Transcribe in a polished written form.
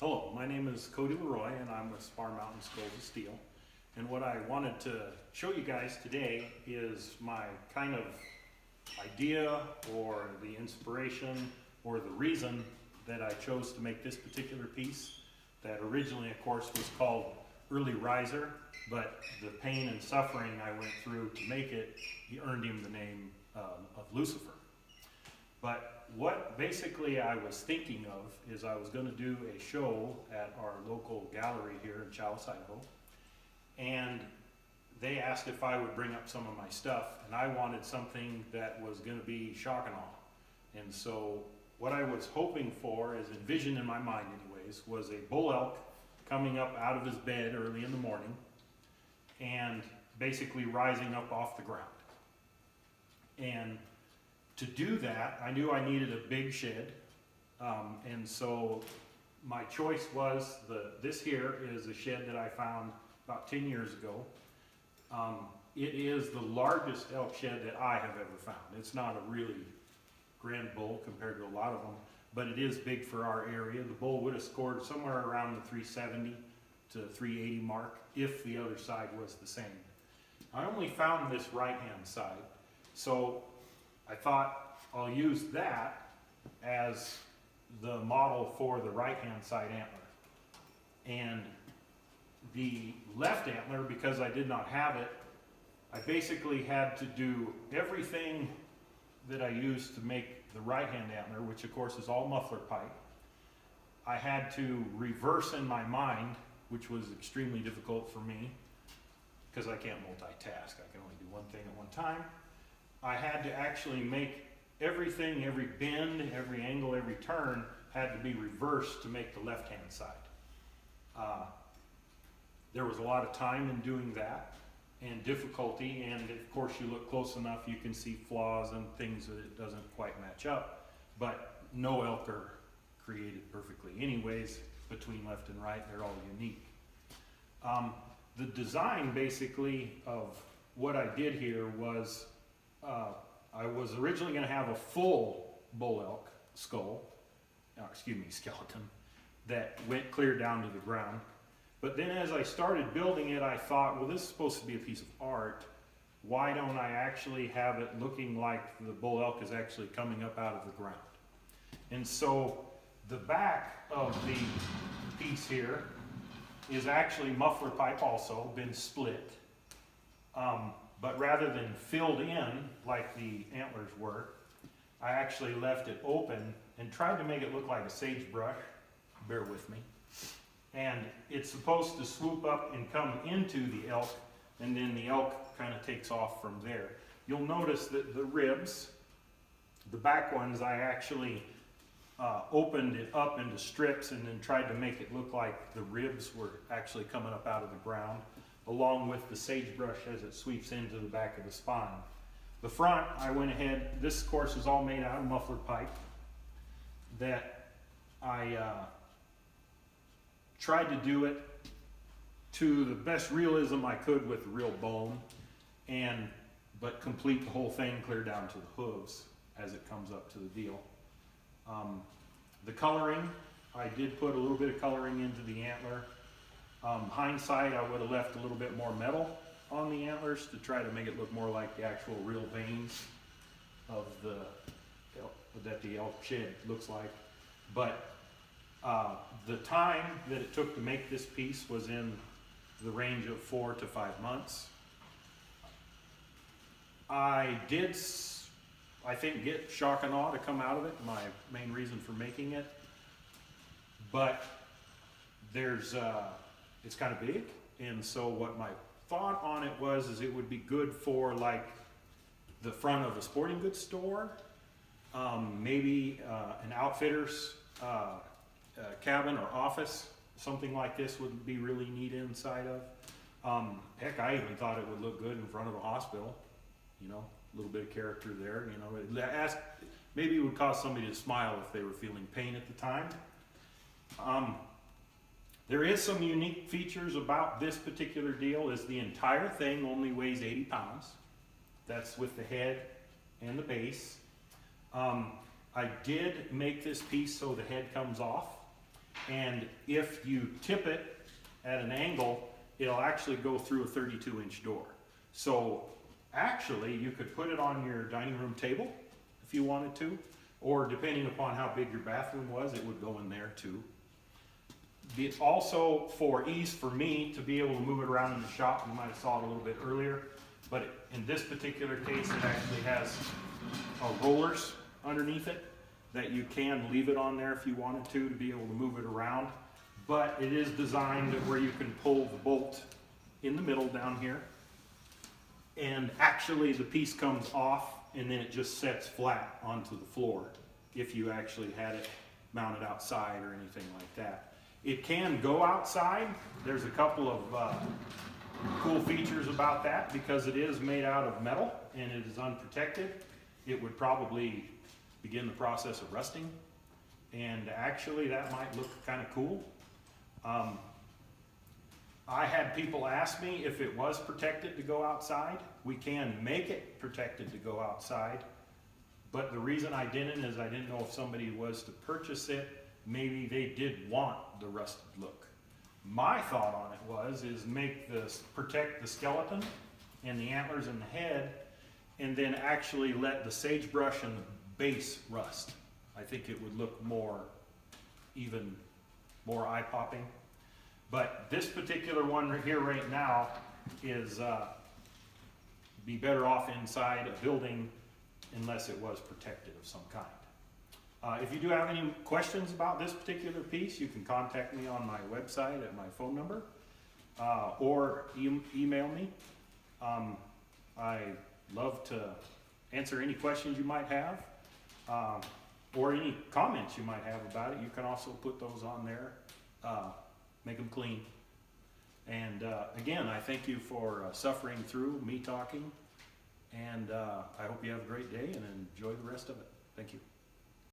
Hello, my name is Cody Leroy and I'm with Spar Mountain Skulls of Steel. And what I wanted to show you guys today is my kind of idea or the inspiration or the reason that I chose to make this particular piece that originally, of course, was called Early Riser, but the pain and suffering I went through to make it, he earned him the name of Lucifer. But what basically I was thinking of is I was going to do a show at our local gallery here in Challis, Idaho, and they asked if I would bring up some of my stuff, and I wanted something that was going to be shock and awe. And so what I was hoping for, as envisioned in my mind anyways, was a bull elk coming up out of his bed early in the morning and basically rising up off the ground. And to do that, I knew I needed a big shed, and so my choice was this here is a shed that I found about 10 years ago. It is the largest elk shed that I have ever found. It's not a really grand bull compared to a lot of them, but it is big for our area. The bull would have scored somewhere around the 370 to 380 mark if the other side was the same. I only found this right-hand side, so I thought I'll use that as the model for the right-hand side antler. And the left antler, because I did not have it, I basically had to do everything that I used to make the right-hand antler, which of course is all muffler pipe. I had to reverse in my mind, which was extremely difficult for me because I can't multitask. I can only do one thing at one time. I had to actually make everything, every bend, every angle, every turn had to be reversed to make the left-hand side. There was a lot of time in doing that and difficulty, and of course you look close enough you can see flaws and things that it doesn't quite match up, but no elk are created perfectly anyways. Between left and right, they're all unique. The design basically of what I did here was I was originally going to have a full bull elk skull, skeleton, that went clear down to the ground. But then as I started building it, I thought, well, this is supposed to be a piece of art. Why don't I actually have it looking like the bull elk is actually coming up out of the ground? And so the back of the piece here is actually muffler pipe also, been split. But rather than filled in like the antlers were, I actually left it open and tried to make it look like a sagebrush. Bear with me. And it's supposed to swoop up and come into the elk, and then the elk kind of takes off from there. You'll notice that the ribs, the back ones, I actually opened it up into strips and then tried to make it look like the ribs were actually coming up out of the ground, along with the sagebrush as it sweeps into the back of the spine. The front, I went ahead, this of course is all made out of muffler pipe that I tried to do it to the best realism I could with real bone, but complete the whole thing clear down to the hooves as it comes up to the deal. The coloring, I did put a little bit of coloring into the antler. Hindsight, I would have left a little bit more metal on the antlers to try to make it look more like the actual real veins of that the elk shed looks like. But the time that it took to make this piece was in the range of 4 to 5 months. I did, I think, get shock and awe to come out of it, my main reason for making it. But it's kind of big, and so what my thought on it was is it would be good for like the front of a sporting goods store, maybe an outfitter's cabin or office. Something like this would be really neat inside of. Heck, I even thought it would look good in front of a hospital. You know, a little bit of character there. You know, maybe it would cause somebody to smile if they were feeling pain at the time. There is some unique features about this particular deal. Is the entire thing only weighs 80 pounds. That's with the head and the base. I did make this piece so the head comes off, And if you tip it at an angle, it'll actually go through a 32-inch door. So actually, you could put it on your dining room table if you wanted to, or depending upon how big your bathroom was, it would go in there too. It's also for ease for me to be able to move it around in the shop. You might have saw it a little bit earlier, but in this particular case, it actually has rollers underneath it that you can leave it on there if you wanted to be able to move it around. But it is designed where you can pull the bolt in the middle down here, and actually the piece comes off and then it just sets flat onto the floor if you actually had it mounted outside or anything like that. It can go outside. There's a couple of cool features about that. Because it is made out of metal and it is unprotected, it would probably begin the process of rusting, and actually that might look kind of cool. I had people ask me if it was protected to go outside. We can make it protected to go outside, but the reason I didn't is I didn't know if somebody was to purchase it, maybe they did want the rusted look. My thought on it is protect the skeleton and the antlers and the head, and then actually let the sagebrush and the base rust. I think it would look even more eye-popping. But this particular one right here right now is be better off inside a building unless it was protected of some kind. If you do have any questions about this particular piece, you can contact me on my website at my phone number, or email me. I love to answer any questions you might have, or any comments you might have about it. You can also put those on there. Make them clean. And again, I thank you for suffering through me talking, and I hope you have a great day and enjoy the rest of it. Thank you.